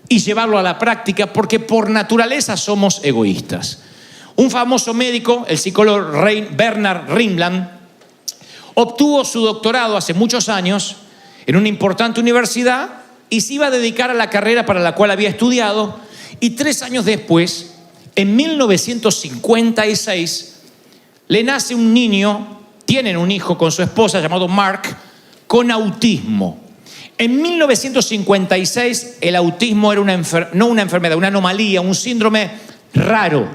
y llevarlo a la práctica, porque por naturaleza somos egoístas. Un famoso médico, el psicólogo Bernard Rimland, obtuvo su doctorado hace muchos años en una importante universidad y se iba a dedicar a la carrera para la cual había estudiado, y 3 años después, en 1956, le nace un niño, tienen un hijo con su esposa llamado Mark, con autismo. En 1956 el autismo era no una enfermedad, una anomalía, un síndrome raro.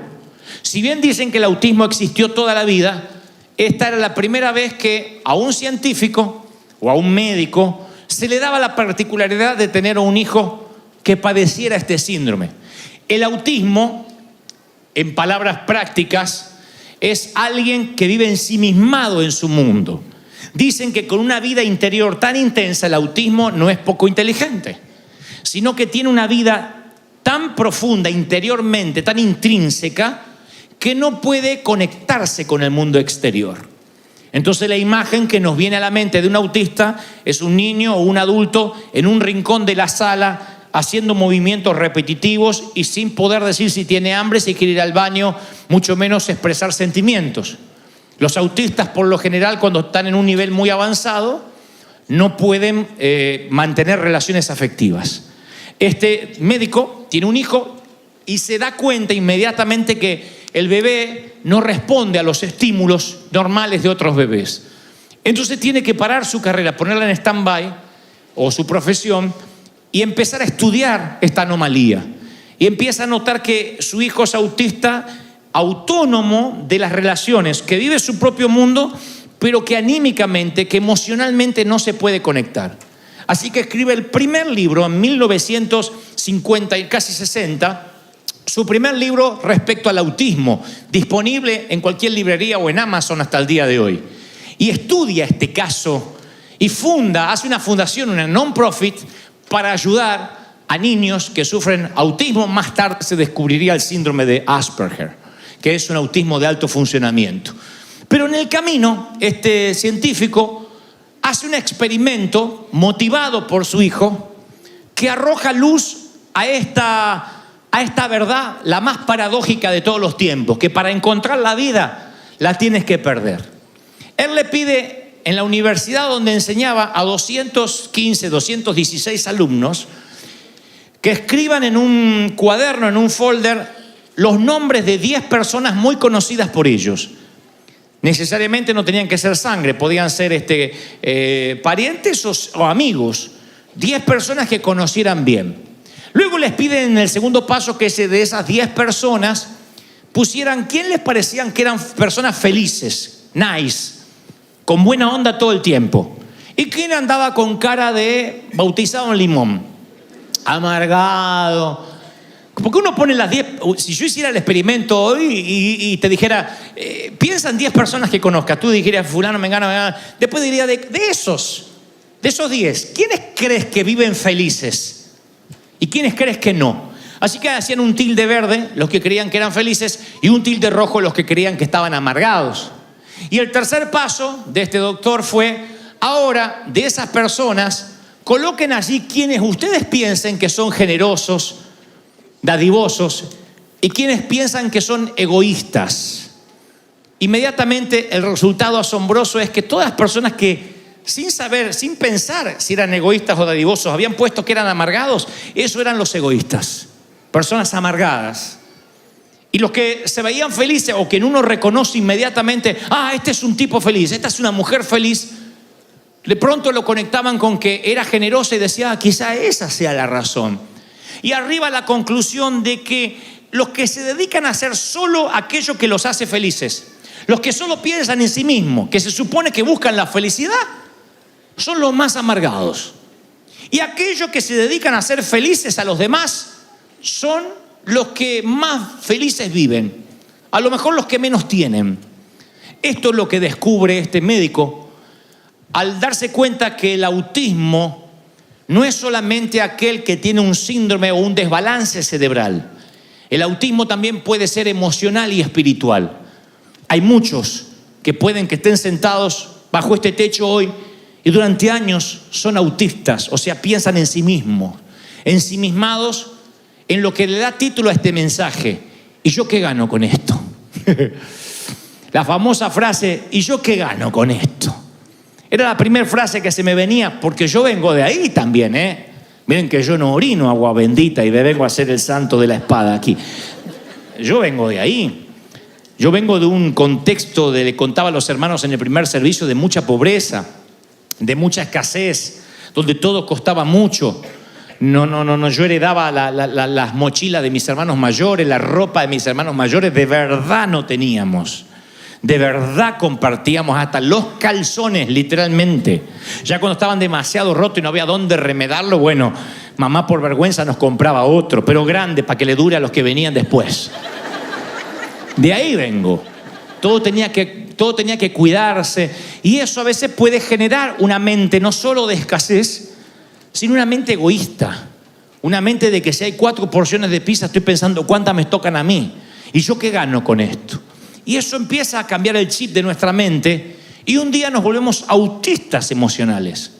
Si bien dicen que el autismo existió toda la vida, esta era la primera vez que a un científico o a un médico se le daba la particularidad de tener un hijo que padeciera este síndrome. El autismo, en palabras prácticas, es alguien que vive ensimismado en su mundo. Dicen que con una vida interior tan intensa, el autismo no es poco inteligente, sino que tiene una vida tan profunda interiormente, tan intrínseca, que no puede conectarse con el mundo exterior. Entonces la imagen que nos viene a la mente de un autista es un niño o un adulto en un rincón de la sala haciendo movimientos repetitivos y sin poder decir si tiene hambre, si quiere ir al baño, mucho menos expresar sentimientos. Los autistas, por lo general, cuando están en un nivel muy avanzado, no pueden mantener relaciones afectivas. Este médico tiene un hijo y se da cuenta inmediatamente que el bebé no responde a los estímulos normales de otros bebés. Entonces tiene que parar su carrera, ponerla en stand-by o su profesión y empezar a estudiar esta anomalía. Y empieza a notar que su hijo es autista, autónomo de las relaciones, que vive su propio mundo, pero que anímicamente, que emocionalmente no se puede conectar. Así que escribe el primer libro en 1950 y casi 60, su primer libro respecto al autismo, disponible en cualquier librería o en Amazon hasta el día de hoy. Y estudia este caso y hace una fundación, una non-profit, para ayudar a niños que sufren autismo. Más tarde se descubriría el síndrome de Asperger, que es un autismo de alto funcionamiento. Pero en el camino, este científico hace un experimento motivado por su hijo que arroja luz a esta verdad, la más paradójica de todos los tiempos, que para encontrar la vida la tienes que perder. Él le pide en la universidad donde enseñaba a 216 alumnos que escriban en un cuaderno, en un folder, los nombres de 10 personas muy conocidas por ellos. Necesariamente no tenían que ser sangre, podían ser parientes o amigos. 10 personas que conocieran bien. Luego les piden en el segundo paso que de esas 10 personas pusieran quién les parecían que eran personas felices, nice, con buena onda todo el tiempo. Y quién andaba con cara de bautizado en limón, amargado. Porque uno pone las 10, si yo hiciera el experimento hoy y te dijera, piensa en 10 personas que conozcas, tú dijeras fulano, mengano, después diría de esos 10, ¿quiénes crees que viven felices? ¿Y quiénes crees que no? Así que hacían un tilde verde los que creían que eran felices y un tilde rojo los que creían que estaban amargados. Y el tercer paso de este doctor fue, ahora de esas personas, coloquen allí quienes ustedes piensen que son generosos, dadivosos, y quienes piensan que son egoístas. Inmediatamente el resultado asombroso es que todas las personas que sin saber, sin pensar si eran egoístas o dadivosos, habían puesto que eran amargados, eso eran los egoístas, personas amargadas. Y los que se veían felices o que en uno reconoce inmediatamente, este es un tipo feliz, esta es una mujer feliz, de pronto lo conectaban con que era generosa y decía, quizá esa sea la razón. Y arriba la conclusión de que los que se dedican a hacer solo aquello que los hace felices, los que solo piensan en sí mismos, que se supone que buscan la felicidad, son los más amargados. Y aquellos que se dedican a hacer felices a los demás son los que más felices viven, a lo mejor los que menos tienen. Esto es lo que descubre este médico al darse cuenta que el autismo no es solamente aquel que tiene un síndrome o un desbalance cerebral. El autismo también puede ser emocional y espiritual. Hay muchos que estén sentados bajo este techo hoy y durante años son autistas, o sea, piensan en sí mismos, ensimismados en lo que le da título a este mensaje. ¿Y yo qué gano con esto? La famosa frase, ¿y yo qué gano con esto? Era la primera frase que se me venía, porque yo vengo de ahí también, ¿eh? Miren que yo no orino agua bendita y me vengo a hacer el santo de la espada aquí. Yo vengo de ahí. Yo vengo de un contexto, le contaba a los hermanos en el primer servicio, de mucha pobreza, de mucha escasez, donde todo costaba mucho. No, yo heredaba las mochilas de mis hermanos mayores, la ropa de mis hermanos mayores, de verdad no teníamos. De verdad compartíamos hasta los calzones, literalmente. Ya cuando estaban demasiado rotos y no había dónde remedarlo, bueno, mamá por vergüenza nos compraba otro, pero grande, para que le dure a los que venían después. De ahí vengo. Todo tenía que cuidarse. Y eso a veces puede generar una mente no solo de escasez, sino una mente egoísta. Una mente de que si hay 4 porciones de pizza, estoy pensando cuántas me tocan a mí. ¿Y yo qué gano con esto? Y eso empieza a cambiar el chip de nuestra mente y un día nos volvemos autistas emocionales.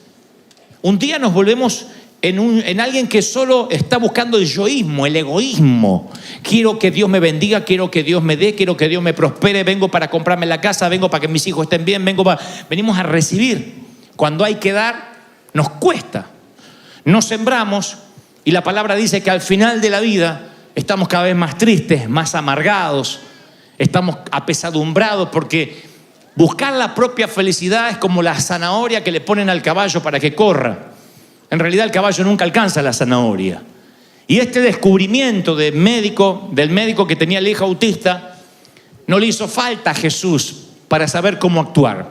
Un día nos volvemos en alguien que solo está buscando el yoísmo, el egoísmo. Quiero que Dios me bendiga, quiero que Dios me dé, quiero que Dios me prospere, vengo para comprarme la casa, vengo para que mis hijos estén bien, venimos a recibir. Cuando hay que dar, nos cuesta. Nos sembramos y la palabra dice que al final de la vida estamos cada vez más tristes, más amargados. Estamos apesadumbrados porque buscar la propia felicidad es como la zanahoria que le ponen al caballo para que corra. En realidad el caballo nunca alcanza la zanahoria. Y este descubrimiento del médico que tenía el hijo autista, no le hizo falta a Jesús para saber cómo actuar.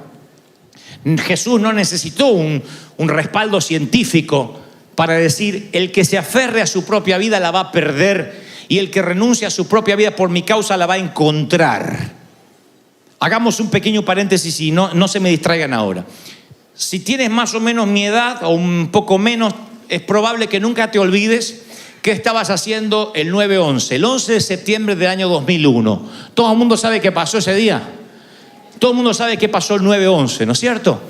Jesús no necesitó un respaldo científico para decir, el que se aferre a su propia vida la va a perder. Y el que renuncia a su propia vida por mi causa la va a encontrar. Hagamos un pequeño paréntesis y no se me distraigan ahora. Si tienes más o menos mi edad o un poco menos, es probable que nunca te olvides qué estabas haciendo el 9/11, el 11 de septiembre del año 2001. Todo el mundo sabe qué pasó ese día. Todo el mundo sabe qué pasó el 9/11, ¿no es cierto?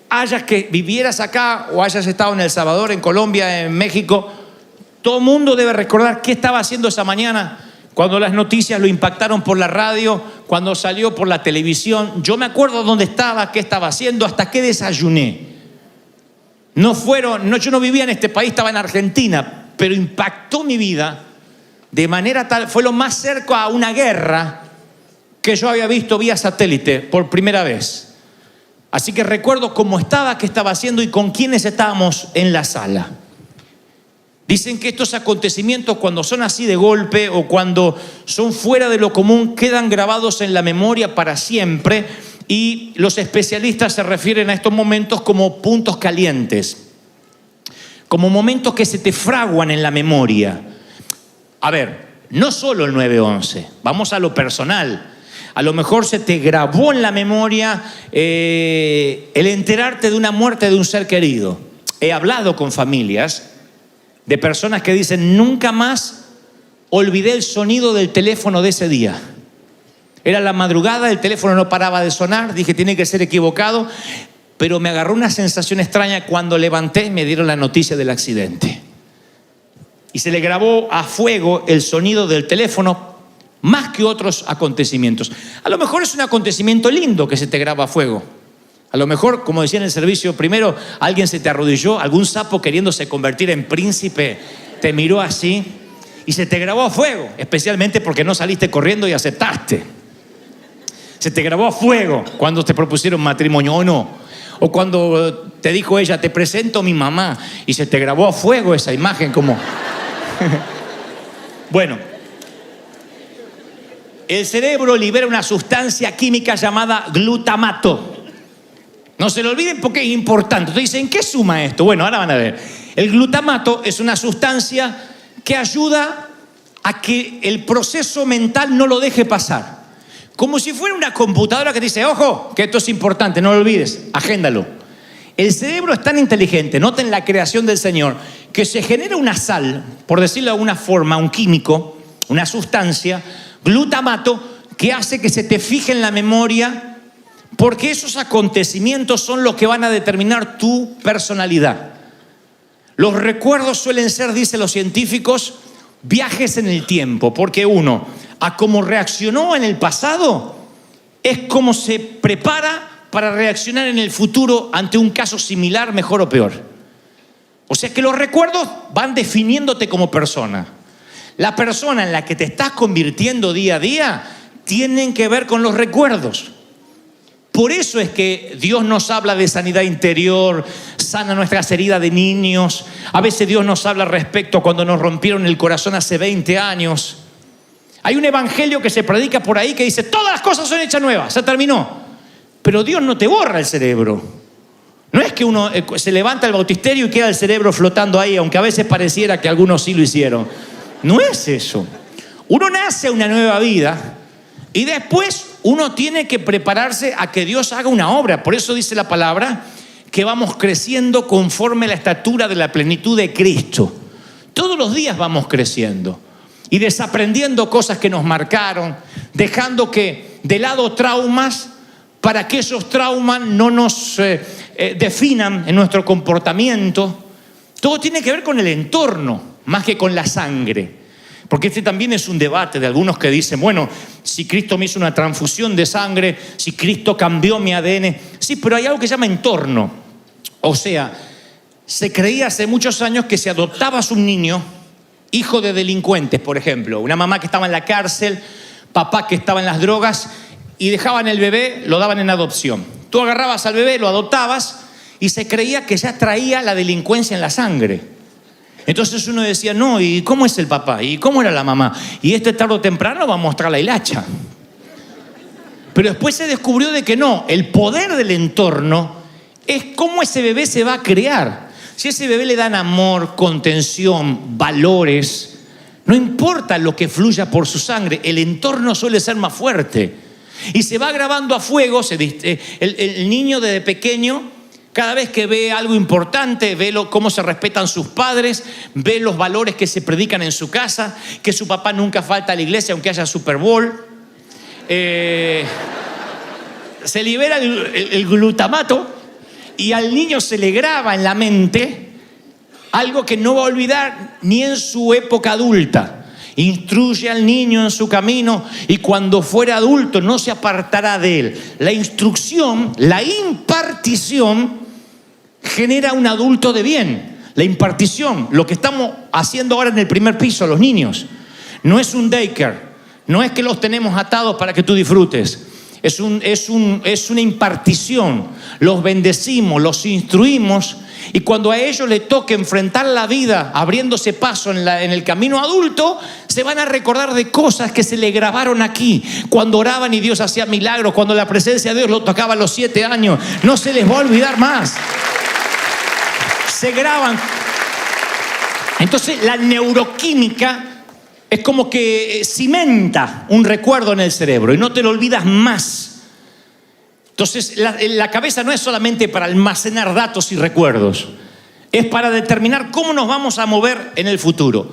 Hayas que vivieras acá o hayas estado en El Salvador, en Colombia, en México, todo el mundo debe recordar qué estaba haciendo esa mañana cuando las noticias lo impactaron por la radio, cuando salió por la televisión. Yo me acuerdo dónde estaba, qué estaba haciendo, hasta qué desayuné. Yo no vivía en este país, estaba en Argentina, pero impactó mi vida de manera tal, fue lo más cerca a una guerra que yo había visto vía satélite por primera vez. Así que recuerdo cómo estaba, qué estaba haciendo y con quiénes estábamos en la sala. Dicen que estos acontecimientos, cuando son así de golpe o cuando son fuera de lo común, quedan grabados en la memoria para siempre, y los especialistas se refieren a estos momentos como puntos calientes, como momentos que se te fraguan en la memoria. A ver, no solo el 9/11, vamos a lo personal. A lo mejor se te grabó en la memoria el enterarte de una muerte de un ser querido. He hablado con familias de personas que dicen, nunca más olvidé el sonido del teléfono de ese día. Era la madrugada, el teléfono no paraba de sonar, dije, tiene que ser equivocado, pero me agarró una sensación extraña cuando levanté y me dieron la noticia del accidente. Y se le grabó a fuego el sonido del teléfono más que otros acontecimientos. A lo mejor es un acontecimiento lindo que se te graba a fuego. A lo mejor, como decía en el servicio primero, alguien se te arrodilló, algún sapo queriéndose convertir en príncipe te miró así y se te grabó a fuego, especialmente porque no saliste corriendo y aceptaste. Se te grabó a fuego cuando te propusieron matrimonio o no. O cuando te dijo ella, te presento a mi mamá, y se te grabó a fuego esa imagen como... Bueno, el cerebro libera una sustancia química llamada glutamato. No se lo olviden porque es importante. Entonces dicen, ¿qué suma esto? Bueno, ahora van a ver. El glutamato es una sustancia que ayuda a que el proceso mental no lo deje pasar. Como si fuera una computadora que dice, ojo, que esto es importante, no lo olvides, agéndalo. El cerebro es tan inteligente, noten la creación del Señor, que se genera una sal, por decirlo de alguna forma, un químico, una sustancia, glutamato, que hace que se te fije en la memoria, porque esos acontecimientos son los que van a determinar tu personalidad. Los recuerdos suelen ser, dicen los científicos, viajes en el tiempo, porque uno, a cómo reaccionó en el pasado, es como se prepara para reaccionar en el futuro ante un caso similar, mejor o peor. O sea que los recuerdos van definiéndote como persona. La persona en la que te estás convirtiendo día a día tienen que ver con los recuerdos. Por eso es que Dios nos habla de sanidad interior, sana nuestras heridas de niños. A veces Dios nos habla respecto a cuando nos rompieron el corazón hace 20 años. Hay un evangelio que se predica por ahí que dice, todas las cosas son hechas nuevas, se terminó. Pero Dios no te borra el cerebro. No es que uno se levanta el bautisterio y queda el cerebro flotando ahí, aunque a veces pareciera que algunos sí lo hicieron. No es eso. Uno nace a una nueva vida y después uno tiene que prepararse a que Dios haga una obra. Por eso dice la palabra que vamos creciendo conforme a la estatura de la plenitud de Cristo. Todos los días vamos creciendo y desaprendiendo cosas que nos marcaron, dejando que de lado traumas para que esos traumas no nos definan en nuestro comportamiento. Todo tiene que ver con el entorno, más que con la sangre. Porque este también es un debate de algunos que dicen, bueno, si Cristo me hizo una transfusión de sangre, si Cristo cambió mi ADN. Sí, pero hay algo que se llama entorno. O sea, se creía hace muchos años que si adoptabas un niño, hijo de delincuentes, por ejemplo, una mamá que estaba en la cárcel, papá que estaba en las drogas, y dejaban el bebé, lo daban en adopción. Tú agarrabas al bebé, lo adoptabas, y se creía que ya traía la delincuencia en la sangre. Entonces uno decía, no, ¿y cómo es el papá? ¿Y cómo era la mamá? Y tarde o temprano va a mostrar la hilacha. Pero después se descubrió de que no, el poder del entorno es cómo ese bebé se va a crear. Si a ese bebé le dan amor, contención, valores, no importa lo que fluya por su sangre, el entorno suele ser más fuerte. Y se va grabando a fuego, el niño desde pequeño, cada vez que ve algo importante, ve cómo se respetan sus padres, ve los valores que se predican en su casa, que su papá nunca falta a la iglesia aunque haya Super Bowl. Se libera el glutamato y al niño se le graba en la mente algo que no va a olvidar ni en su época adulta. Instruye al niño en su camino y cuando fuera adulto no se apartará de él. La instrucción, la impartición genera un adulto de bien. La impartición, lo que estamos haciendo ahora en el primer piso, los niños, no es un daycare, no es que los tenemos atados para que tú disfrutes. Es una impartición. Los bendecimos, los instruimos y cuando a ellos les toque enfrentar la vida abriéndose paso en el camino adulto, se van a recordar de cosas que se le grabaron aquí. Cuando oraban y Dios hacía milagros, cuando la presencia de Dios lo tocaba a los 7 años, no se les va a olvidar más. Se graban. Entonces la neuroquímica es como que cimenta un recuerdo en el cerebro y no te lo olvidas más. Entonces la cabeza no es solamente para almacenar datos y recuerdos, es para determinar cómo nos vamos a mover en el futuro.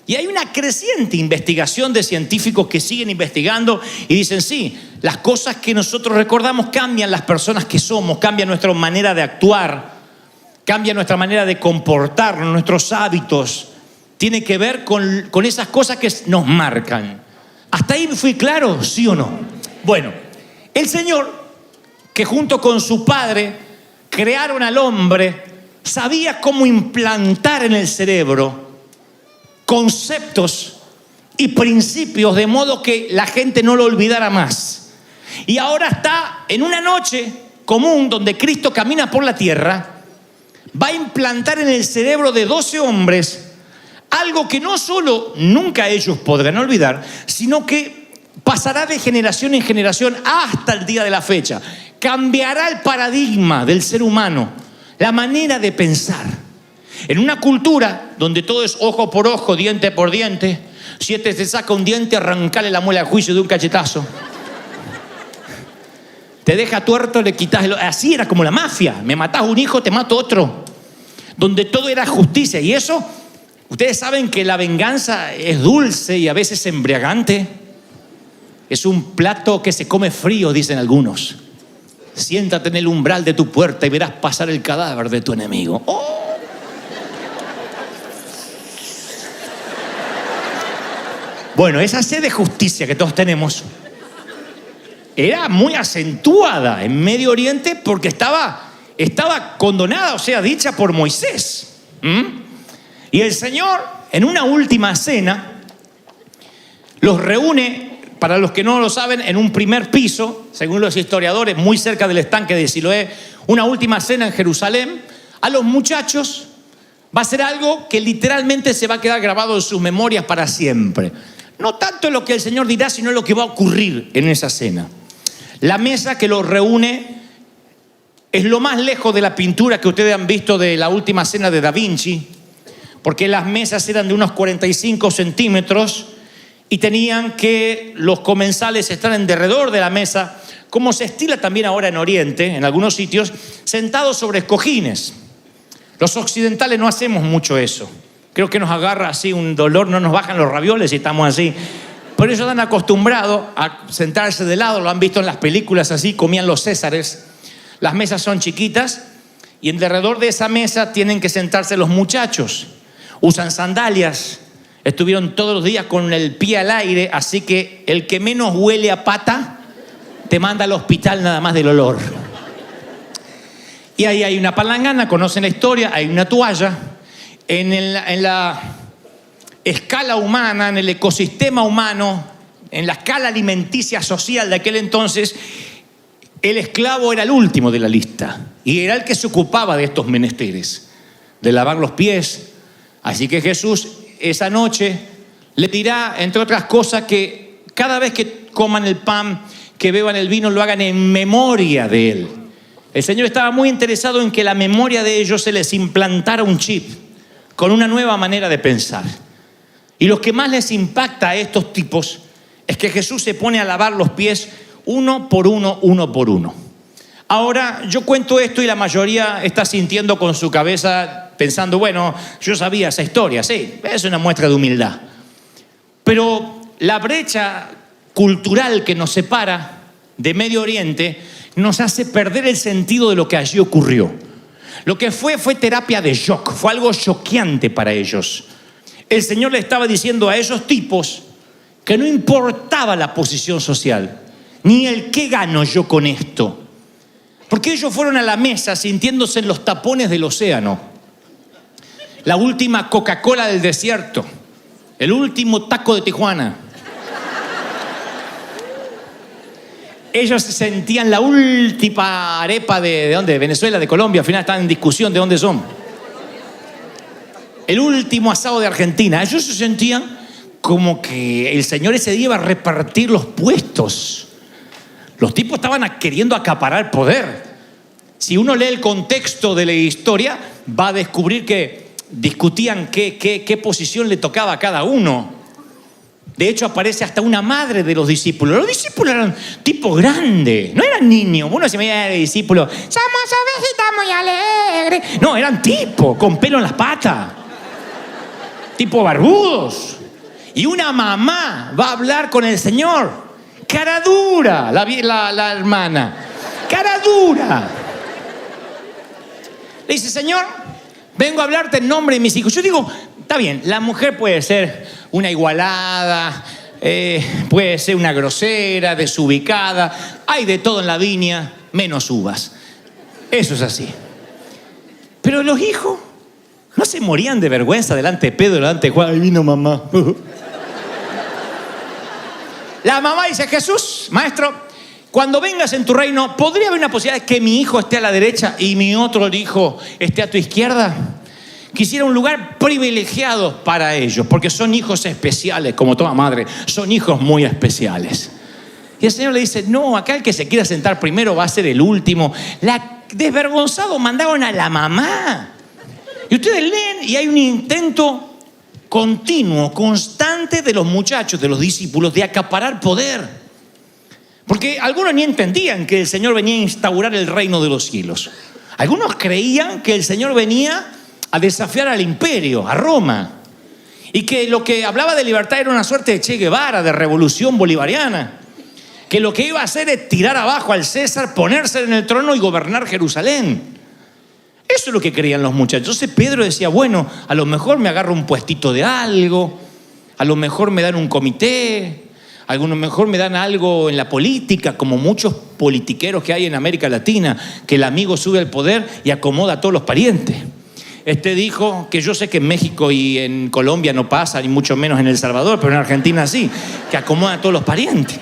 Y hay una creciente investigación de científicos que siguen investigando y dicen, sí, las cosas que nosotros recordamos cambian las personas que somos, cambian nuestra manera de actuar, cambia nuestra manera de comportarnos, nuestros hábitos. Tiene que ver con esas cosas que nos marcan. ¿Hasta ahí fui claro? ¿Sí o no? Bueno, el Señor, que junto con su Padre crearon al hombre, sabía cómo implantar en el cerebro conceptos y principios de modo que la gente no lo olvidara más. Y ahora está en una noche común donde Cristo camina por la tierra, va a implantar en el cerebro de 12 hombres algo que no solo nunca ellos podrán olvidar, sino que pasará de generación en generación hasta el día de la fecha. Cambiará el paradigma del ser humano, la manera de pensar. En una cultura donde todo es ojo por ojo, diente por diente, si este te saca un diente, arrancale la muela al juicio de un cachetazo. Te deja tuerto, le quitas así era como la mafia. Me matás un hijo, te mato otro. Donde todo era justicia. Y eso, ustedes saben que la venganza es dulce y a veces embriagante. Es un plato que se come frío, dicen algunos. Siéntate en el umbral de tu puerta y verás pasar el cadáver de tu enemigo. ¡Oh! Bueno, esa sed de justicia que todos tenemos era muy acentuada en Medio Oriente porque estaba condonada, o sea, dicha por Moisés. Y el Señor, en una última cena, los reúne, para los que no lo saben, en un primer piso, según los historiadores, muy cerca del estanque de Siloé, una última cena en Jerusalén. A los muchachos va a ser algo que literalmente se va a quedar grabado en sus memorias para siempre. No tanto lo que el Señor dirá, sino lo que va a ocurrir en esa cena. La mesa que los reúne es lo más lejos de la pintura que ustedes han visto de la última cena de Da Vinci, porque las mesas eran de unos 45 centímetros y tenían que los comensales estar en derredor de la mesa, como se estila también ahora en Oriente, en algunos sitios, sentados sobre cojines. Los occidentales no hacemos mucho eso. Creo que nos agarra así un dolor, no nos bajan los ravioles y estamos así. Pero ellos están acostumbrados a sentarse de lado, lo han visto en las películas así, comían los césares. Las mesas son chiquitas y en derredor de esa mesa tienen que sentarse los muchachos. Usan sandalias, estuvieron todos los días con el pie al aire, así que el que menos huele a pata te manda al hospital nada más del olor. Y ahí hay una palangana, conocen la historia, hay una toalla. En la escala humana, en el ecosistema humano, en la escala alimenticia social de aquel entonces, el esclavo era el último de la lista y era el que se ocupaba de estos menesteres, de lavar los pies. Así que Jesús esa noche le dirá, entre otras cosas, que cada vez que coman el pan, que beban el vino, lo hagan en memoria de Él. El Señor estaba muy interesado en que la memoria de ellos se les implantara un chip con una nueva manera de pensar. Y lo que más les impacta a estos tipos es que Jesús se pone a lavar los pies uno por uno, uno por uno. Ahora, yo cuento esto y la mayoría está sintiendo con su cabeza, pensando, bueno, yo sabía esa historia, sí, es una muestra de humildad. Pero la brecha cultural que nos separa de Medio Oriente nos hace perder el sentido de lo que allí ocurrió. Lo que fue terapia de shock, fue algo choqueante para ellos. El Señor le estaba diciendo a esos tipos que no importaba la posición social, ni el qué gano yo con esto. Porque ellos fueron a la mesa sintiéndose en los tapones del océano. La última Coca-Cola del desierto, el último taco de Tijuana. Ellos se sentían la última arepa ¿de dónde? De Venezuela, de Colombia. Al final están en discusión de dónde son. El último asado de Argentina. Ellos se sentían como que el Señor ese día iba a repartir los puestos. Los tipos estaban queriendo acaparar poder. Si uno lee el contexto de la historia, va a descubrir que discutían qué posición le tocaba a cada uno. De hecho, aparece hasta una madre de los discípulos. Los discípulos eran tipos grandes, no eran niños. Uno se veía de discípulos, somos ovejitas muy alegres. No, eran tipos con pelo en las patas, tipos barbudos. Y una mamá va a hablar con el Señor. Cara dura, la hermana. Cara dura. Le dice, Señor, vengo a hablarte en nombre de mis hijos. Yo digo, está bien, la mujer puede ser una igualada, puede ser una grosera, desubicada. Hay de todo en la viña, menos uvas. Eso es así. Pero los hijos no se morían de vergüenza delante de Pedro, delante de Juan. Ahí vino mamá. La mamá dice, Jesús, maestro, cuando vengas en tu reino, ¿podría haber una posibilidad de que mi hijo esté a la derecha y mi otro hijo esté a tu izquierda? Quisiera un lugar privilegiado para ellos, porque son hijos especiales, como toda madre, son hijos muy especiales. Y el Señor le dice, no, acá el que se quiera sentar primero va a ser el último. Desvergonzado mandaron a la mamá. Y ustedes leen y hay un intento continuo, constante de los muchachos, de los discípulos, de acaparar poder. Porque algunos ni entendían que el Señor venía a instaurar el reino de los cielos. Algunos creían que el Señor venía a desafiar al imperio, a Roma. Y que lo que hablaba de libertad era una suerte de Che Guevara, de revolución bolivariana. Que lo que iba a hacer es tirar abajo al César, ponerse en el trono y gobernar Jerusalén. Eso es lo que creían los muchachos. Entonces Pedro decía, bueno, a lo mejor me agarro un puestito de algo, a lo mejor me dan un comité, a lo mejor me dan algo en la política, como muchos politiqueros que hay en América Latina, que el amigo sube al poder y acomoda a todos los parientes. Este dijo que yo sé que en México y en Colombia no pasa, ni mucho menos en El Salvador, pero en Argentina sí, que acomoda a todos los parientes.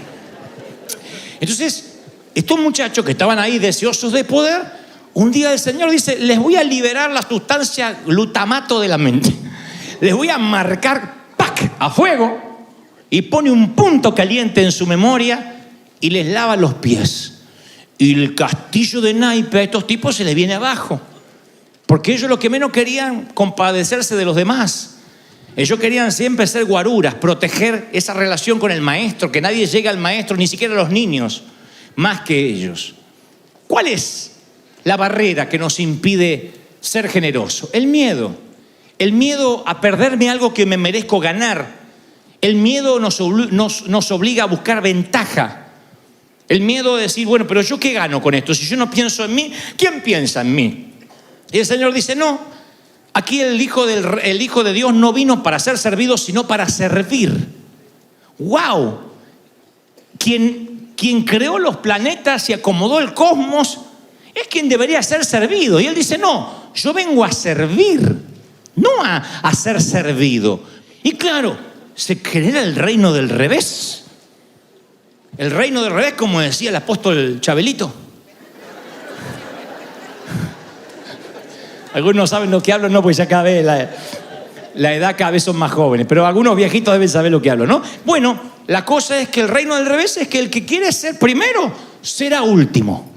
Entonces, estos muchachos que estaban ahí deseosos de poder, un día el Señor dice, les voy a liberar la sustancia glutamato de la mente. Les voy a marcar, ¡pac!, a fuego, y pone un punto caliente en su memoria y les lava los pies. Y el castillo de naipes a estos tipos se les viene abajo. Porque ellos lo que menos querían compadecerse de los demás. Ellos querían siempre ser guaruras, proteger esa relación con el maestro, que nadie llegue al maestro, ni siquiera los niños, más que ellos. ¿Cuál es la barrera que nos impide ser generoso? El miedo. El miedo a perderme algo que me merezco ganar. El miedo nos obliga a buscar ventaja. El miedo de decir, bueno, pero ¿yo qué gano con esto? Si yo no pienso en mí, ¿quién piensa en mí? Y el Señor dice, no, aquí el Hijo de Dios no vino para ser servido, sino para servir. ¡Wow! Quien creó los planetas y acomodó el cosmos es quien debería ser servido. Y Él dice, no, yo vengo a servir, no a ser servido. Y claro, se genera el reino del revés. El reino del revés, como decía el apóstol Chabelito. Algunos saben lo que hablo, no, porque ya cada vez la edad cada vez son más jóvenes, pero algunos viejitos deben saber lo que hablo, ¿no? Bueno, la cosa es que el reino del revés es que el que quiere ser primero será último.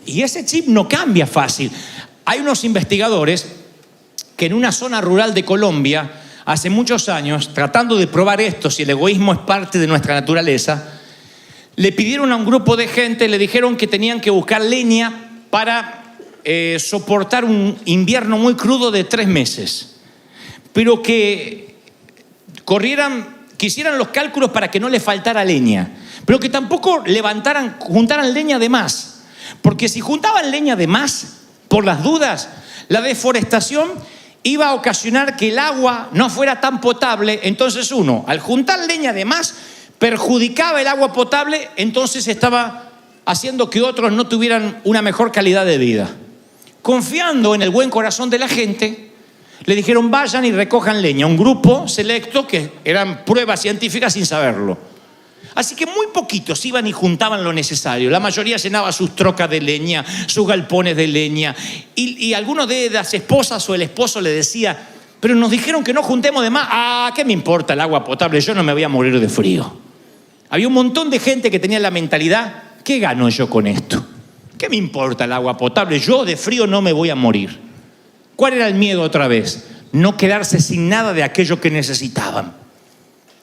Y ese chip no cambia fácil. Hay unos investigadores que en una zona rural de Colombia, hace muchos años, tratando de probar esto, si el egoísmo es parte de nuestra naturaleza, le pidieron a un grupo de gente, le dijeron que tenían que buscar leña para soportar un invierno muy crudo de 3 meses, pero que quisieran los cálculos para que no les faltara leña, pero que tampoco juntaran leña de más, porque si juntaban leña de más, por las dudas, la deforestación iba a ocasionar que el agua no fuera tan potable. Entonces uno, al juntar leña de más, perjudicaba el agua potable, entonces estaba haciendo que otros no tuvieran una mejor calidad de vida. Confiando en el buen corazón de la gente, le dijeron vayan y recojan leña. Un grupo selecto que eran pruebas científicas sin saberlo. Así que muy poquitos iban y juntaban lo necesario. La mayoría llenaba sus trocas de leña, sus galpones de leña. Y algunos de las esposas o el esposo le decía, pero nos dijeron que no juntemos de más. Ah, ¿qué me importa el agua potable? Yo no me voy a morir de frío. Había un montón de gente que tenía la mentalidad, ¿qué gano yo con esto? ¿Qué me importa el agua potable? Yo de frío no me voy a morir. ¿Cuál era el miedo otra vez? No quedarse sin nada de aquello que necesitaban.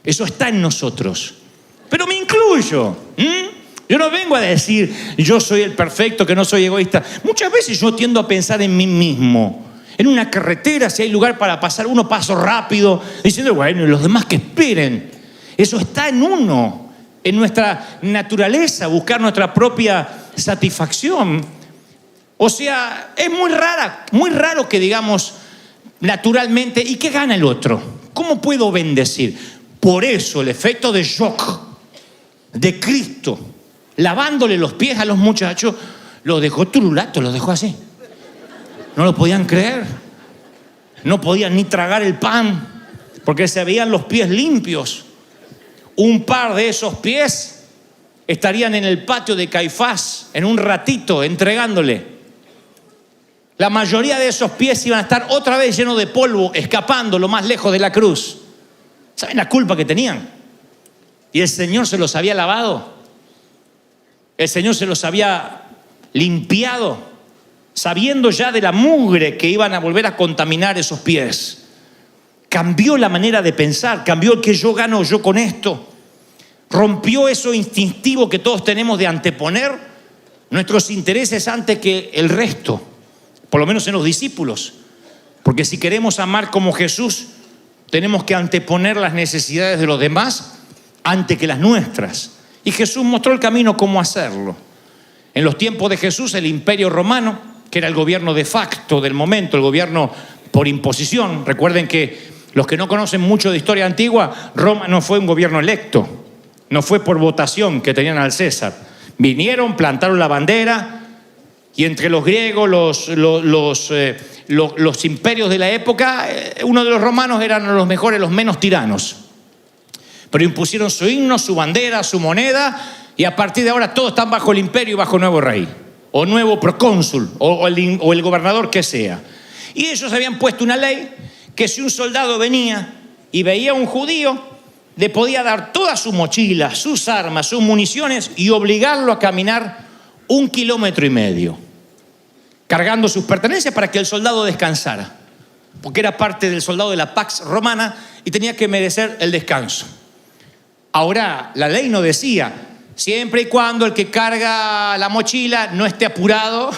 Eso está en nosotros. Pero me incluyo. Yo no vengo a decir, yo soy el perfecto, que no soy egoísta. Muchas veces yo tiendo a pensar en mí mismo. En una carretera, si hay lugar para pasar, uno paso rápido, diciendo, bueno, y los demás que esperen. Eso está en uno, en nuestra naturaleza, buscar nuestra propia satisfacción. O sea, es muy raro que digamos naturalmente, ¿y qué gana el otro? ¿Cómo puedo bendecir? Por eso el efecto de shock de Cristo, lavándole los pies a los muchachos, los dejó turulatos, los dejó así. No lo podían creer. No podían ni tragar el pan, porque se veían los pies limpios. Un par de esos pies estarían en el patio de Caifás en un ratito entregándole. La mayoría de esos pies iban a estar otra vez llenos de polvo, escapando lo más lejos de la cruz. ¿Saben la culpa que tenían? Y el Señor se los había lavado. El Señor se los había limpiado, sabiendo ya de la mugre que iban a volver a contaminar esos pies. Cambió la manera de pensar, cambió el que yo gano yo con esto. Rompió eso instintivo que todos tenemos de anteponer nuestros intereses antes que el resto, por lo menos en los discípulos. Porque si queremos amar como Jesús, tenemos que anteponer las necesidades de los demás antes que las nuestras. Y Jesús mostró el camino cómo hacerlo. En los tiempos de Jesús, el Imperio Romano, que era el gobierno de facto del momento, el gobierno por imposición. Recuerden que Los que no conocen mucho de historia antigua, Roma no fue un gobierno electo, no fue por votación que tenían al César. Vinieron, plantaron la bandera y entre los griegos, los imperios de la época, uno de los romanos eran los mejores, los menos tiranos. Pero impusieron su himno, su bandera, su moneda y a partir de ahora todos están bajo el imperio y bajo nuevo rey o nuevo procónsul o el gobernador que sea. Y ellos habían puesto una ley que si un soldado venía y veía a un judío, le podía dar toda su mochila, sus armas, sus municiones y obligarlo a caminar 1,5 kilómetros, cargando sus pertenencias para que el soldado descansara, porque era parte del soldado de la Pax Romana y tenía que merecer el descanso. Ahora, la ley no decía, siempre y cuando el que carga la mochila no esté apurado,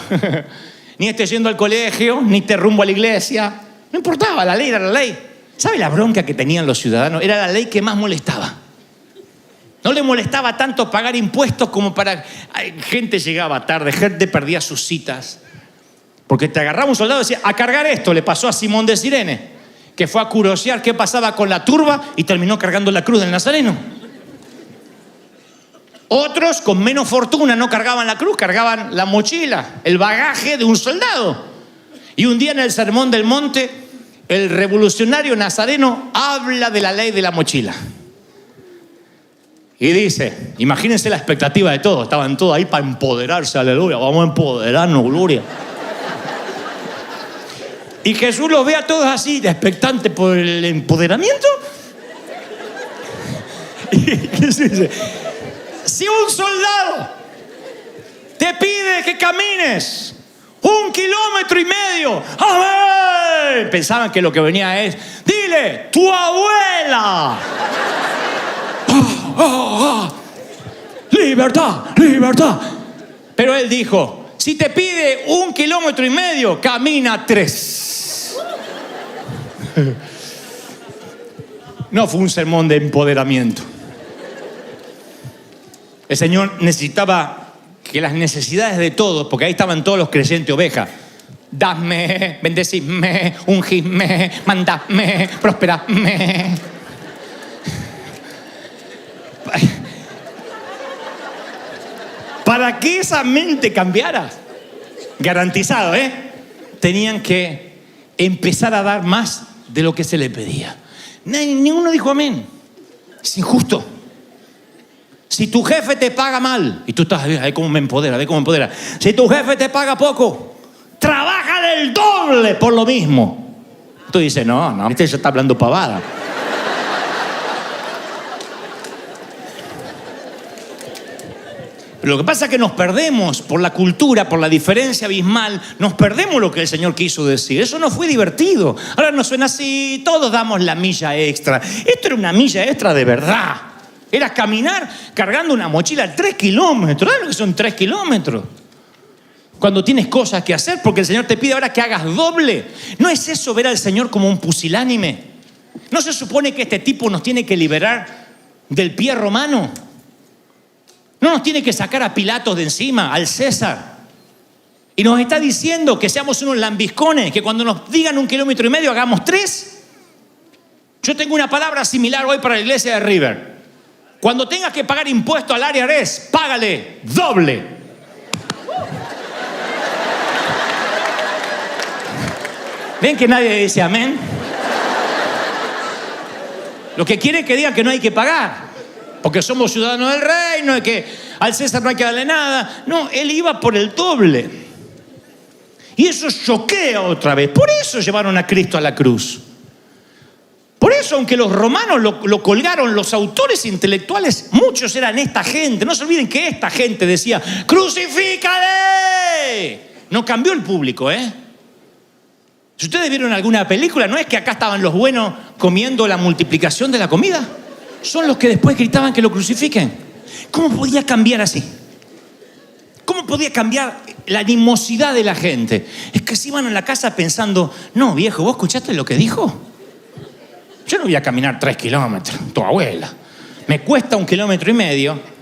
ni esté yendo al colegio, ni esté rumbo a la iglesia. No importaba, la ley era la ley. ¿Sabe la bronca que tenían los ciudadanos? Era la ley que más molestaba. No le molestaba tanto pagar impuestos como para... Gente llegaba tarde, gente perdía sus citas. Porque te agarraba un soldado y decía, a cargar esto. Le pasó a Simón de Cirene, que fue a curiosear qué pasaba con la turba y terminó cargando la cruz del Nazareno. Otros, con menos fortuna, no cargaban la cruz, cargaban la mochila, el bagaje de un soldado. Y un día en el Sermón del Monte, el revolucionario nazareno habla de la ley de la mochila. Y dice, imagínense la expectativa de todos, estaban todos ahí para empoderarse, aleluya, vamos a empoderarnos, gloria. Y Jesús los ve a todos así, expectantes por el empoderamiento. Y Jesús dice, si un soldado te pide que camines 1,5 kilómetros, ¡amén! Pensaban que lo que venía es, dile, tu abuela. Libertad, libertad. Pero él dijo, si te pide 1,5 kilómetros, camina 3. No fue un sermón de empoderamiento. El Señor necesitaba que las necesidades de todos, porque ahí estaban todos los creyentes ovejas, dadme, bendecidme, ungidme, mandadme, prosperadme. Para que esa mente cambiara, garantizado, tenían que empezar a dar más de lo que se le pedía. Ninguno dijo amén. Es injusto. Si tu jefe te paga mal, y tú estás, a ver cómo me empodera, a ver cómo me empodera. Si tu jefe te paga poco, trabaja del doble por lo mismo. Tú dices, no, este ya está hablando pavada. Pero lo que pasa es que nos perdemos por la cultura, por la diferencia abismal, nos perdemos lo que el Señor quiso decir. Eso no fue divertido. Ahora nos suena así, todos damos la milla extra. Esto era una milla extra de verdad. Era caminar cargando una mochila 3 kilómetros. ¿Sabes lo que son 3 kilómetros? Cuando tienes cosas que hacer, porque el Señor te pide ahora que hagas doble. ¿No es eso ver al Señor como un pusilánime? ¿No se supone que este tipo nos tiene que liberar del pie romano? ¿No nos tiene que sacar a Pilatos de encima, al César? Y nos está diciendo que seamos unos lambiscones, que cuando nos digan 1,5 kilómetros hagamos 3. Yo tengo una palabra similar hoy para la iglesia de River. Cuando tengas que pagar impuesto al área IRS, págale doble. ¿Ven que nadie dice amén? Lo que quiere es que digan que no hay que pagar, porque somos ciudadanos del reino y que al César no hay que darle nada. No, él iba por el doble. Y eso choquea otra vez. Por eso llevaron a Cristo a la cruz. Por eso, aunque los romanos lo colgaron, los autores intelectuales, muchos eran esta gente. No se olviden que esta gente decía, ¡crucifícale! No cambió el público, Si ustedes vieron alguna película, no es que acá estaban los buenos comiendo la multiplicación de la comida. Son los que después gritaban que lo crucifiquen. ¿Cómo podía cambiar así? ¿Cómo podía cambiar la animosidad de la gente? Es que se iban a la casa pensando, no, viejo, ¿vos escuchaste lo que dijo? Yo no voy a caminar 3 kilómetros, tu abuela. Me cuesta 1,5 kilómetros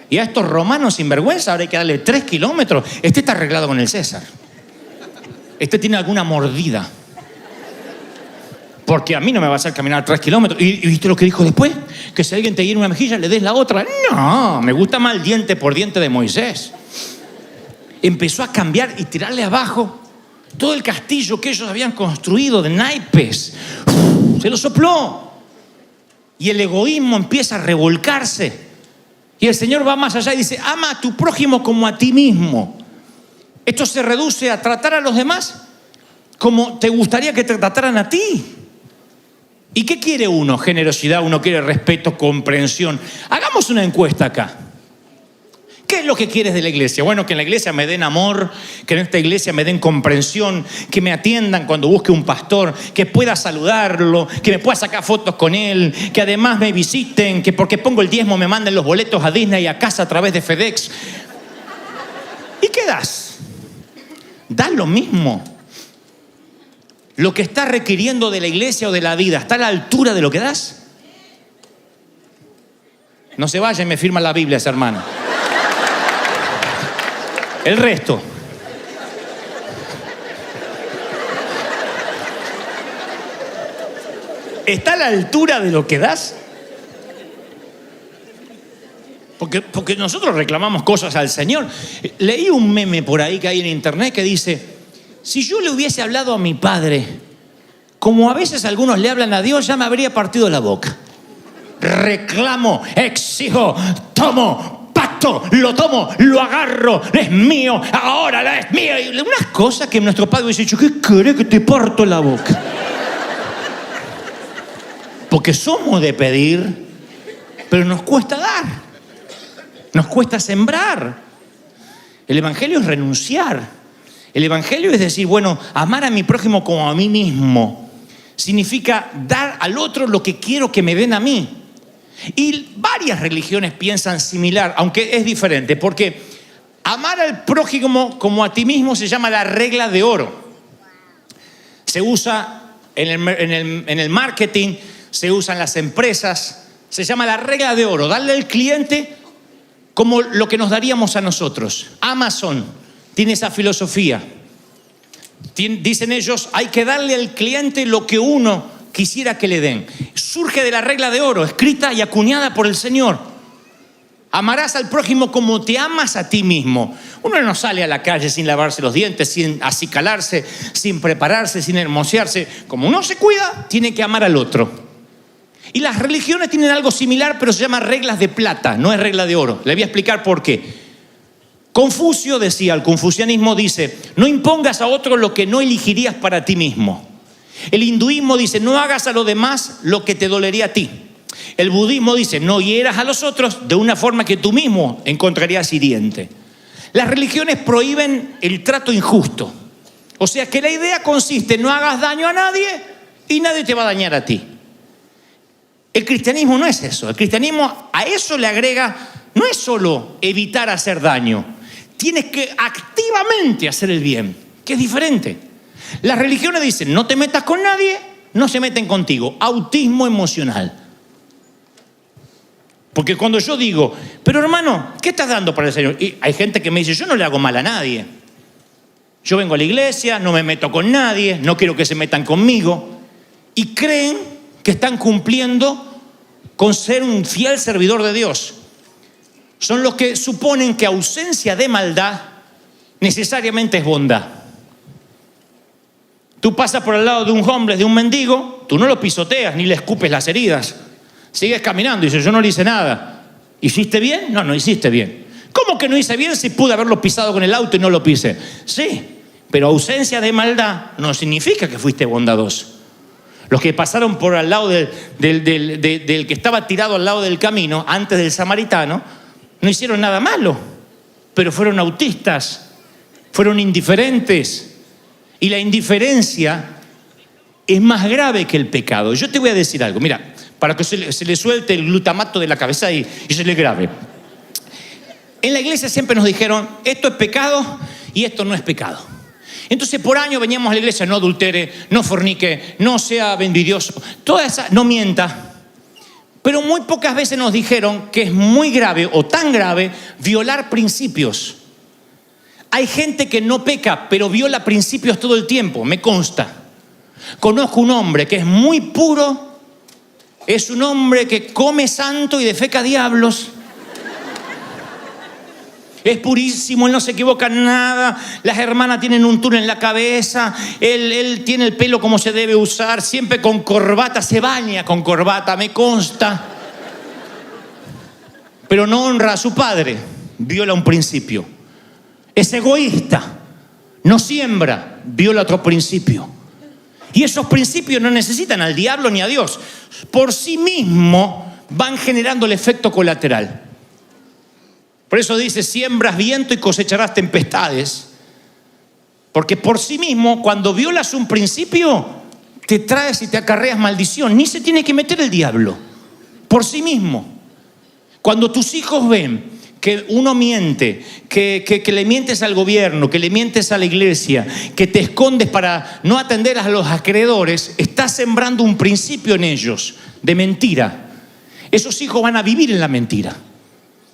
y a estos romanos sinvergüenza ahora hay que darle 3 kilómetros. Este está arreglado con el César. Este tiene alguna mordida. Porque a mí no me va a hacer caminar 3 kilómetros. ¿Y viste lo que dijo después? Que si alguien te hiere una mejilla, le des la otra. No, me gusta más el diente por diente de Moisés. Empezó a cambiar y tirarle abajo todo el castillo que ellos habían construido de naipes. Se lo sopló. Y el egoísmo empieza a revolcarse. Y el Señor va más allá y dice, ama a tu prójimo como a ti mismo. Esto se reduce a tratar a los demás como te gustaría que te trataran a ti. ¿Y qué quiere uno? Generosidad, uno quiere respeto, comprensión. Hagamos una encuesta acá. ¿Qué es lo que quieres de la iglesia? Bueno, que en la iglesia me den amor, que en esta iglesia me den comprensión, que me atiendan cuando busque un pastor, que pueda saludarlo, que me pueda sacar fotos con él, que además me visiten, que porque pongo el diezmo me manden los boletos a Disney y a casa a través de FedEx. ¿Y qué das? Das lo mismo. Lo que estás requiriendo de la iglesia o de la vida, ¿está a la altura de lo que das? No se vaya y me firma la Biblia ese hermano. El resto. ¿Está a la altura de lo que das? Porque nosotros reclamamos cosas al Señor. Leí un meme por ahí que hay en internet que dice, si yo le hubiese hablado a mi padre, como a veces algunos le hablan a Dios, ya me habría partido la boca. Reclamo, exijo, tomo, pacto, lo tomo, lo agarro, es mío, ahora es mío. Y unas cosas que nuestro padre hubiese dicho, ¿qué querés que te parto la boca? Porque somos de pedir, pero nos cuesta dar. Nos cuesta sembrar. El evangelio es renunciar. El evangelio es decir, bueno, amar a mi prójimo como a mí mismo. Significa dar al otro lo que quiero que me den a mí. Y varias religiones piensan similar, aunque es diferente, porque amar al prójimo como a ti mismo se llama la regla de oro. Se usa en el marketing, se usa en las empresas, se llama la regla de oro. Darle al cliente como lo que nos daríamos a nosotros. Amazon tiene esa filosofía. Dicen ellos, hay que darle al cliente lo que uno quisiera que le den. Surge de la regla de oro, escrita y acuñada por el Señor. Amarás al prójimo como te amas a ti mismo. Uno no sale a la calle sin lavarse los dientes, sin acicalarse, sin prepararse, sin hermosearse. Como uno se cuida, tiene que amar al otro. Y las religiones tienen algo similar, pero se llama reglas de plata, no es regla de oro. Le voy a explicar por qué. Confucio decía, el confucianismo dice, no impongas a otro lo que no elegirías para ti mismo. El hinduismo dice, no hagas a los demás lo que te dolería a ti. El budismo dice, no hieras a los otros de una forma que tú mismo encontrarías hiriente. Las religiones prohíben el trato injusto. O sea que la idea consiste en no hagas daño a nadie y nadie te va a dañar a ti. El cristianismo no es eso. El cristianismo a eso le agrega, no es solo evitar hacer daño. Tienes que activamente hacer el bien, que es diferente. Las religiones dicen, no te metas con nadie, no se meten contigo. Autismo emocional. Porque cuando yo digo, pero hermano, ¿qué estás dando para el Señor? Y hay gente que me dice, yo no le hago mal a nadie. Yo vengo a la iglesia, no me meto con nadie, no quiero que se metan conmigo. Y creen que están cumpliendo con ser un fiel servidor de Dios. Son los que suponen que ausencia de maldad necesariamente es bondad. Tú pasas por el lado de un homeless, de un mendigo, tú no lo pisoteas ni le escupes las heridas. Sigues caminando y dices, yo no le hice nada. ¿Hiciste bien? No, no hiciste bien. ¿Cómo que no hice bien si pude haberlo pisado con el auto y no lo pisé? Sí, pero ausencia de maldad no significa que fuiste bondadoso. Los que pasaron por al lado del que estaba tirado al lado del camino, antes del samaritano, no hicieron nada malo, pero fueron autistas, fueron indiferentes. Y la indiferencia es más grave que el pecado. Yo te voy a decir algo, mira, para que se le suelte el glutamato de la cabeza y se le grabe. En la iglesia siempre nos dijeron, esto es pecado y esto no es pecado. Entonces por años veníamos a la iglesia, no adultere, no fornique, no sea envidioso, toda esa, no mienta. Pero muy pocas veces nos dijeron que es muy grave o tan grave violar principios. Hay gente que no peca, pero viola principios todo el tiempo, me consta. Conozco un hombre que es muy puro, es un hombre que come santo y defeca diablos. Es purísimo, él no se equivoca en nada. Las hermanas tienen un tul en la cabeza. Él tiene el pelo como se debe usar, siempre con corbata, se baña con corbata, me consta. Pero no honra a su padre, viola un principio. Es egoísta, no siembra, viola otro principio. Y esos principios no necesitan al diablo ni a Dios. Por sí mismo van generando el efecto colateral. Por eso dice, siembras viento y cosecharás tempestades. Porque por sí mismo, cuando violas un principio, te traes y te acarreas maldición. Ni se tiene que meter el diablo. Por sí mismo. Cuando tus hijos ven que uno miente, que le mientes al gobierno, que le mientes a la iglesia, que te escondes para no atender a los acreedores, estás sembrando un principio en ellos de mentira. Esos hijos van a vivir en la mentira.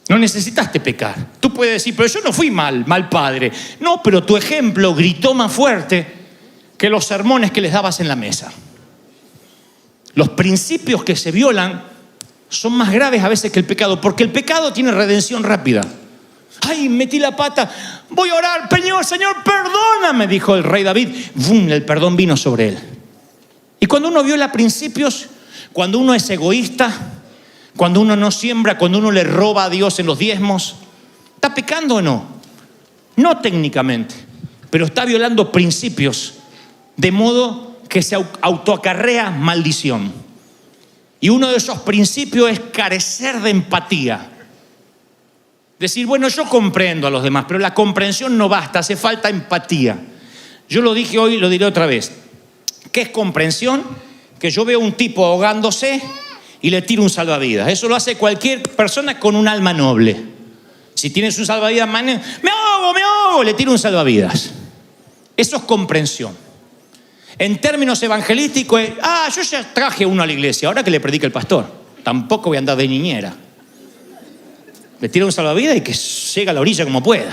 No necesitaste pecar. Tú puedes decir, pero yo no fui mal padre. No, pero tu ejemplo gritó más fuerte que los sermones que les dabas en la mesa. Los principios que se violan son más graves a veces que el pecado, porque el pecado tiene redención rápida. Ay, metí la pata, voy a orar, Señor, perdóname, dijo el rey David. ¡Bum! El perdón vino sobre él. Y cuando uno viola principios, cuando uno es egoísta, cuando uno no siembra, cuando uno le roba a Dios en los diezmos, ¿está pecando o no? No técnicamente, pero está violando principios, de modo que se autoacarrea maldición. Y uno de esos principios es carecer de empatía. Decir, bueno, yo comprendo a los demás, pero la comprensión no basta, hace falta empatía. Yo lo dije hoy, lo diré otra vez. ¿Qué es comprensión? Que yo veo un tipo ahogándose y le tiro un salvavidas. Eso lo hace cualquier persona con un alma noble. Si tienes un salvavidas, me ahogo, le tiro un salvavidas. Eso es comprensión. En términos evangelísticos, yo ya traje uno a la iglesia, ahora que le predique el pastor. Tampoco voy a andar de niñera. Le tiro un salvavidas y que llegue a la orilla como pueda.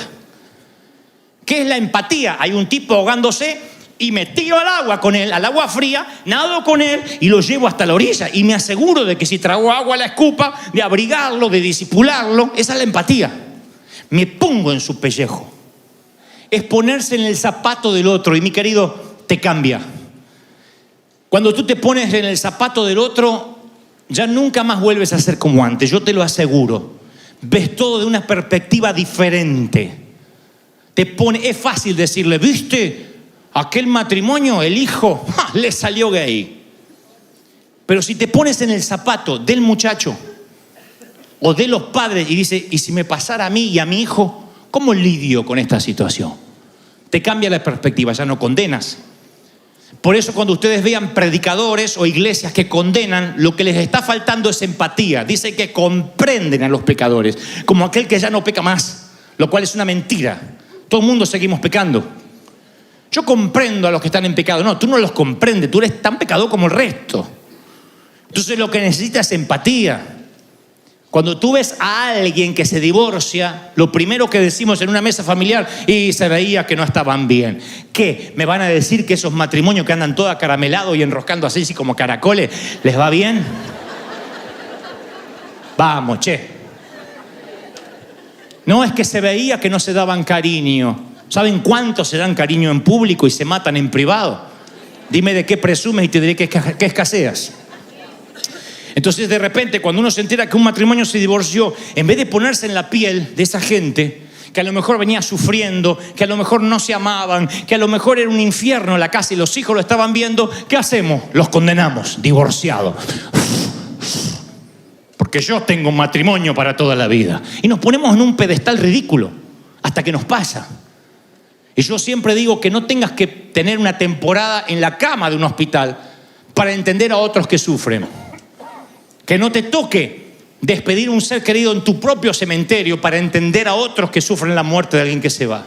¿Qué es la empatía? Hay un tipo ahogándose y me tiro al agua con él, al agua fría, nado con él y lo llevo hasta la orilla. Y me aseguro de que si trago agua la escupa, de abrigarlo, de disipularlo. Esa es la empatía. Me pongo en su pellejo. Es ponerse en el zapato del otro. Y mi querido, te cambia. Cuando tú te pones en el zapato del otro, ya nunca más vuelves a ser como antes. Yo te lo aseguro. Ves todo de una perspectiva diferente. Es fácil decirle, ¿viste? Aquel matrimonio, el hijo, le salió gay. Pero si te pones en el zapato del muchacho o de los padres y dices, ¿y si me pasara a mí y a mi hijo? ¿Cómo lidio con esta situación? Te cambia la perspectiva, ya no condenas. Por eso cuando ustedes vean predicadores o iglesias que condenan, lo que les está faltando es empatía. Dice que comprenden a los pecadores, como aquel que ya no peca más, lo cual es una mentira. Todo el mundo seguimos pecando. Yo comprendo a los que están en pecado. No, tú no los comprendes, tú eres tan pecador como el resto. Entonces lo que necesitas es empatía. Cuando tú ves a alguien que se divorcia, lo primero que decimos en una mesa familiar, y se veía que no estaban bien. ¿Qué? ¿Me van a decir que esos matrimonios que andan todos acaramelados y enroscando así como caracoles, les va bien? Vamos, che. No, es que se veía que no se daban cariño. ¿Saben cuánto se dan cariño en público y se matan en privado? Dime de qué presumes y te diré que escaseas. Entonces de repente cuando uno se entera que un matrimonio se divorció, en vez de ponerse en la piel de esa gente que a lo mejor venía sufriendo, que a lo mejor no se amaban, que a lo mejor era un infierno la casa y los hijos lo estaban viendo, ¿qué hacemos? Los condenamos, divorciados. Porque yo tengo un matrimonio para toda la vida. Y nos ponemos en un pedestal ridículo hasta que nos pasa. Y yo siempre digo que no tengas que tener una temporada en la cama de un hospital para entender a otros que sufren. Que no te toque despedir a un ser querido en tu propio cementerio para entender a otros que sufren la muerte de alguien que se va.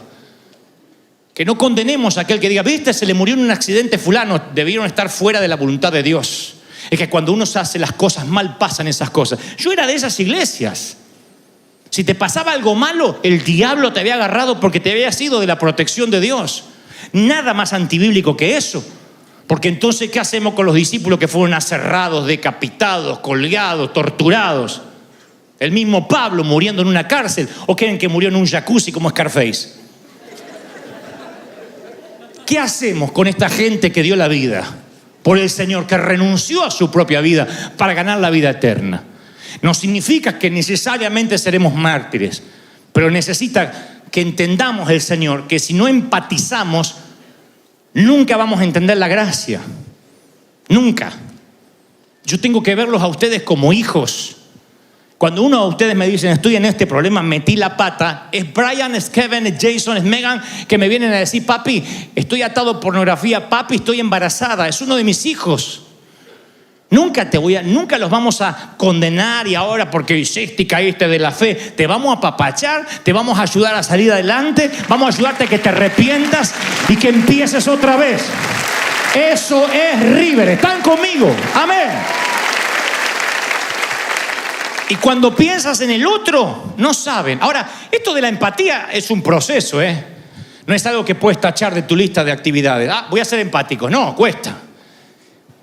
Que no condenemos a aquel que diga, viste, se le murió en un accidente fulano, debieron estar fuera de la voluntad de Dios. Es que cuando uno hace las cosas mal, pasan esas cosas. Yo era de esas iglesias. Si te pasaba algo malo, el diablo te había agarrado porque te había sido de la protección de Dios. Nada más antibíblico que eso. Porque entonces, ¿qué hacemos con los discípulos que fueron aserrados, decapitados, colgados, torturados? El mismo Pablo muriendo en una cárcel. ¿O creen que murió en un jacuzzi como Scarface? ¿Qué hacemos con esta gente que dio la vida por el Señor, que renunció a su propia vida para ganar la vida eterna? No significa que necesariamente seremos mártires, pero necesita que entendamos el Señor, que si no empatizamos, nunca vamos a entender la gracia. Nunca. Yo tengo que verlos a ustedes como hijos. Cuando uno de ustedes me dicen, estoy en este problema, metí la pata, es Brian, es Kevin, es Jason, es Megan, que me vienen a decir, papi, estoy atado a pornografía, papi, estoy embarazada, es uno de mis hijos. Nunca los vamos a condenar y ahora porque hiciste y caíste de la fe, te vamos a apapachar, te vamos a ayudar a salir adelante, vamos a ayudarte a que te arrepientas y que empieces otra vez. Eso es River, ¿están conmigo? Amén. Y cuando piensas en el otro, no saben. Ahora, esto de la empatía es un proceso, No es algo que puedes tachar de tu lista de actividades. Voy a ser empático. No, cuesta.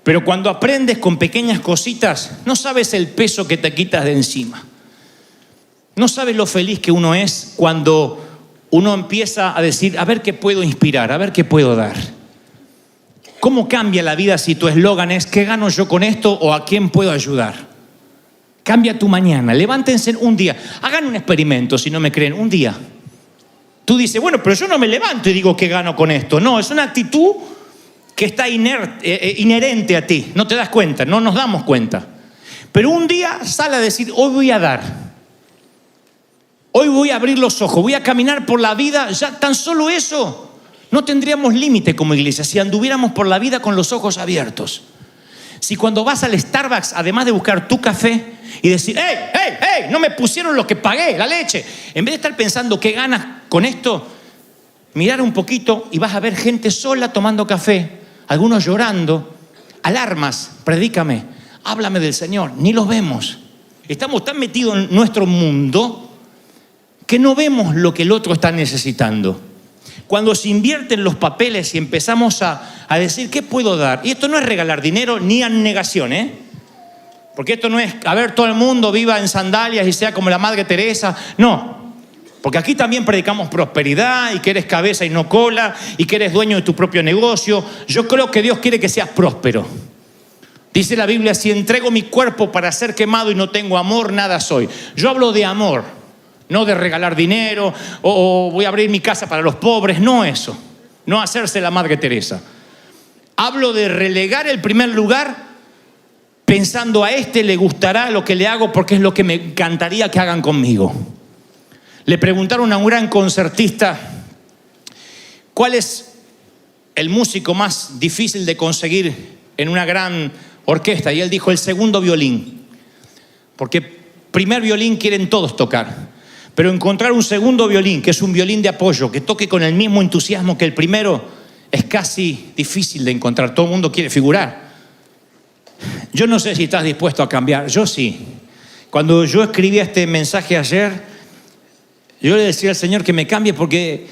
Pero cuando aprendes con pequeñas cositas, no sabes el peso que te quitas de encima. No sabes lo feliz que uno es cuando uno empieza a decir, a ver qué puedo inspirar, a ver qué puedo dar. ¿Cómo cambia la vida si tu eslogan es, ¿qué gano yo con esto o a quién puedo ayudar? Cambia tu mañana, levántense un día, hagan un experimento si no me creen, un día. Tú dices, bueno, pero yo no me levanto y digo que gano con esto. No, es una actitud que está inherente a ti, no te das cuenta, no nos damos cuenta. Pero un día sale a decir, hoy voy a dar. Hoy voy a abrir los ojos, voy a caminar por la vida, ya tan solo eso. No tendríamos límite como iglesia si anduviéramos por la vida con los ojos abiertos. Si cuando vas al Starbucks, además de buscar tu café y decir, ¡hey! No me pusieron lo que pagué, la leche. En vez de estar pensando qué ganas con esto, mirar un poquito y vas a ver gente sola tomando café, algunos llorando, alarmas, predícame, háblame del Señor. Ni los vemos. Estamos tan metidos en nuestro mundo que no vemos lo que el otro está necesitando. Cuando se invierten los papeles y empezamos a decir, ¿qué puedo dar? Y esto no es regalar dinero ni abnegación, Porque esto no es, a ver, todo el mundo viva en sandalias y sea como la Madre Teresa. No, porque aquí también predicamos prosperidad y que eres cabeza y no cola y que eres dueño de tu propio negocio. Yo creo que Dios quiere que seas próspero. Dice la Biblia, si entrego mi cuerpo para ser quemado y no tengo amor, nada soy. Yo hablo de amor. No de regalar dinero o voy a abrir mi casa para los pobres, no eso. No hacerse la Madre Teresa. Hablo de relegar el primer lugar pensando a este le gustará lo que le hago porque es lo que me encantaría que hagan conmigo. Le preguntaron a un gran concertista cuál es el músico más difícil de conseguir en una gran orquesta y él dijo el segundo violín. Porque primer violín quieren todos tocar. Pero encontrar un segundo violín, que es un violín de apoyo, que toque con el mismo entusiasmo que el primero, es casi difícil de encontrar. Todo el mundo quiere figurar. Yo no sé si estás dispuesto a cambiar. Yo sí. Cuando yo escribí este mensaje ayer, yo le decía al Señor que me cambie porque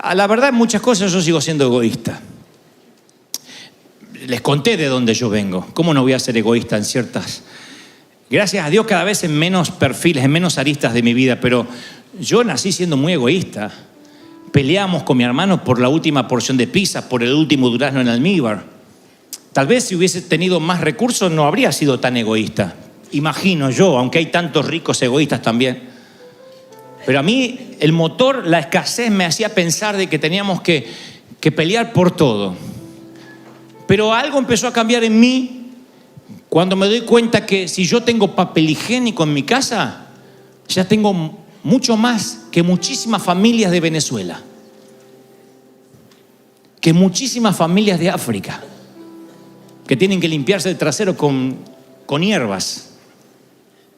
a la verdad en muchas cosas yo sigo siendo egoísta. Les conté de dónde yo vengo. ¿Cómo no voy a ser egoísta en ciertas... Gracias a Dios cada vez en menos perfiles, en menos aristas de mi vida, pero yo nací siendo muy egoísta. Peleamos con mi hermano por la última porción de pizza, por el último durazno en almíbar. Tal vez si hubiese tenido más recursos no habría sido tan egoísta. Imagino yo, aunque hay tantos ricos egoístas también. Pero a mí el motor, la escasez me hacía pensar de que teníamos que pelear por todo. Pero algo empezó a cambiar en mí cuando me doy cuenta que si yo tengo papel higiénico en mi casa, ya tengo mucho más que muchísimas familias de Venezuela, que muchísimas familias de África, que tienen que limpiarse el trasero con hierbas.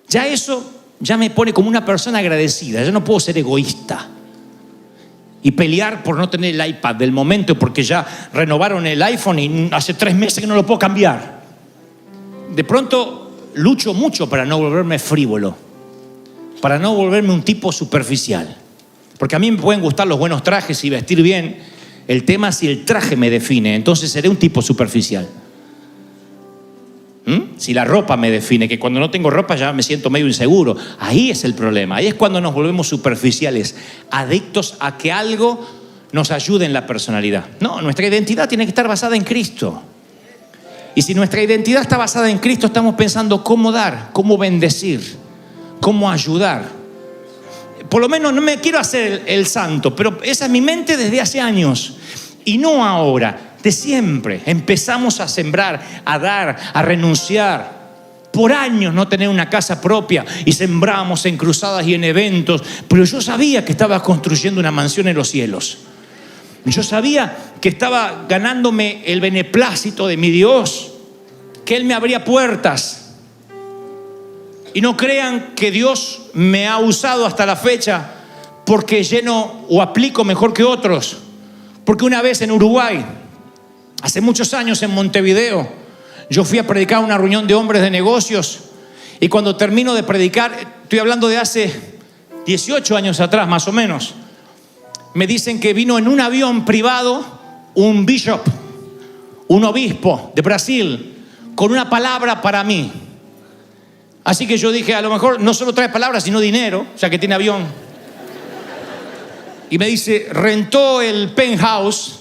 Ya eso ya me pone como una persona agradecida. Yo no puedo ser egoísta y pelear por no tener el iPad del momento porque ya renovaron el iPhone y hace 3 meses que no lo puedo cambiar. De pronto lucho mucho para no volverme frívolo, para no volverme un tipo superficial. Porque a mí me pueden gustar los buenos trajes y vestir bien, El tema es si el traje me define, entonces seré un tipo superficial. Si la ropa me define, que cuando no tengo ropa ya me siento medio inseguro. Ahí es el problema, ahí es cuando nos volvemos superficiales, adictos a que algo nos ayude en la personalidad. No, nuestra identidad tiene que estar basada en Cristo. Y si nuestra identidad está basada en Cristo, estamos pensando cómo dar, cómo bendecir, cómo ayudar. Por lo menos no me quiero hacer el santo, pero esa es mi mente desde hace años. Y no ahora, de siempre. Empezamos a sembrar, a dar, a renunciar. Por años no tener una casa propia y sembramos en cruzadas y en eventos. Pero yo sabía que estaba construyendo una mansión en los cielos. Yo sabía que estaba ganándome el beneplácito de mi Dios, que Él me abría puertas. Y no crean que Dios me ha usado hasta la fecha porque lleno o aplico mejor que otros. Porque una vez en Uruguay, hace muchos años en Montevideo, yo fui a predicar a una reunión de hombres de negocios y cuando termino de predicar, estoy hablando de hace 18 años atrás más o menos, me dicen que vino en un avión privado un bishop, un obispo de Brasil, con una palabra para mí. Así que yo dije, a lo mejor no solo trae palabras, sino dinero, ya que tiene avión. Y me dice, rentó el penthouse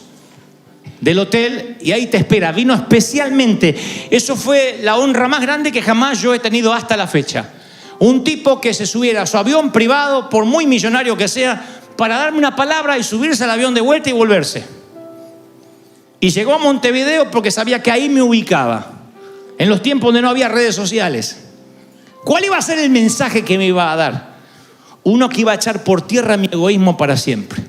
del hotel y ahí te espera. Vino especialmente. Eso fue la honra más grande que jamás yo he tenido hasta la fecha. Un tipo que se subiera a su avión privado, por muy millonario que sea, para darme una palabra y subirse al avión de vuelta y volverse. Y llegó a Montevideo porque sabía que ahí me ubicaba, en los tiempos donde no había redes sociales. ¿Cuál iba a ser el mensaje que me iba a dar? Uno que iba a echar por tierra mi egoísmo para siempre.